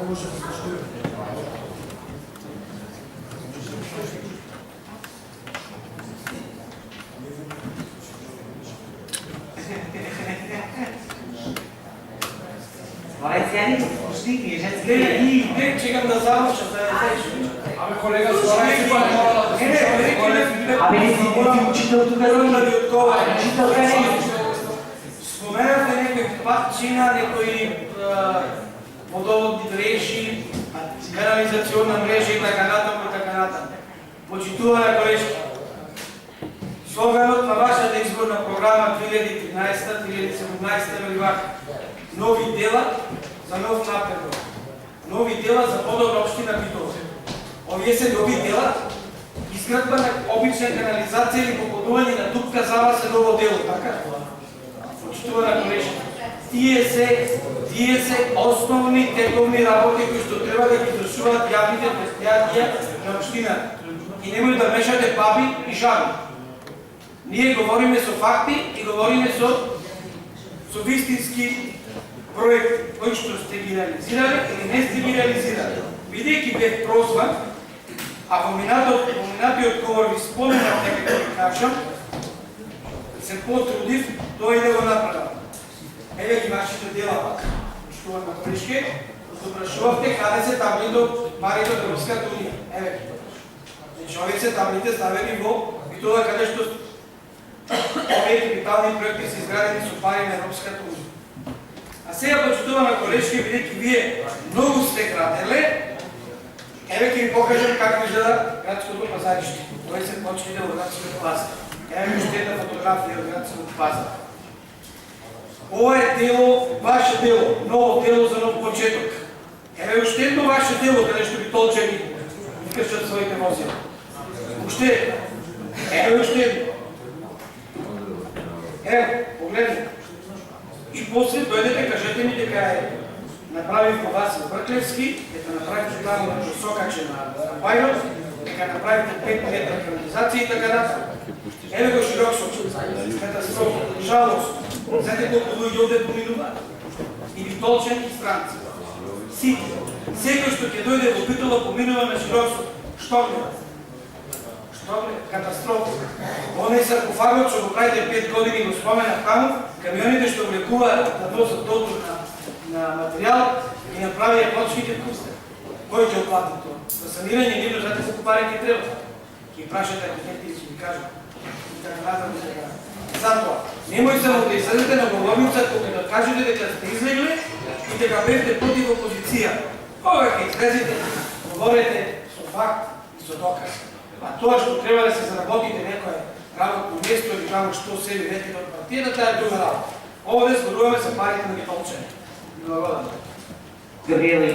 може да се Не, чекам да завърша, да не се. Абе, колега, слава си пак. Абе, не си учител тук да ви отговаря. Учител не. Споменахте някой патчина, някои водоводни мрежи, канализационна мрежа и така нататък. Почитувана колежки, с оглед на вашата изборна програма 2013-2017 наливах нови дела за нов напредък. Нови дела за по-добра община Битола. Овие се нови дела, изградба на обична канализация или попълнуване на дупка зала се ново дело, така? Почитувана колежка. Тие се основни тековни работи, кои што треба да ги извршуваат јавните предприятија на община. И немој да мешате баби и жаби. Ние говориме со факти и говориме со вистински проекти, кои што сте ги реализирали или не сте ги реализирали. Бидејќи бев прозван, а во минатиот говор ви споменав дека ќе ви кажам, се потрудив, тој да го направам. Еве ги вашите дела пак. Почитувам на колежки, допрашувавте каде се таблито парите од Европската унија. Еве ги. Значи, овие се таблите ставени во Битола, каде што овие капитални проекти се изградени со пари на Европската унија. А сега, почитувана колежки, бидејќи вие многу сте граделе, еве ќе ви покажам как изгледа градското пазариште. Тој се почне од градското пазар. Еве ми уште една фотографија од градското пазар. Ова е дело, ваше дело, ново дело за нов почеток. Еве уште едно ваше дело, каде што битолчани кршат своите возила. Уште, еве уште едно. Еве, погледнете. И после дојдете, кажете ми дека е направив по вас Брклевски, дека направите таму на Чосокаче на Бајров, дека направите 5 метра канализација и така натаму. Еве го Широксоче, катастрофа, жалост. Знаете колку луѓе овде поминуваат? И битолчани и странци. Сите. Секој што ќе дојде во Битола поминува на Широксоче. Што гледа? Катастрофа. Оној саркофагот што го правите 5 години го споменав таму, камионите што влекуваат да носат дотур на материјал и направија почвите пусте. Кој ќе оплати тоа? За санирање нивно, знаете колку пари ќе треба? Ќе прашате архитекти и ќе ви кажат. Затоа, немој само да излезете на говорница кога да кажете дека сте излегле и дека бевте против опозиција. Кога ќе излезете, говорете со факт и со доказ. А тоа што треба да се заработите некој работно место или таму што се ви ветите од партијата, таа е друга работа. Овде зборуваме за парите на битолчани. Благодарам. Габриела и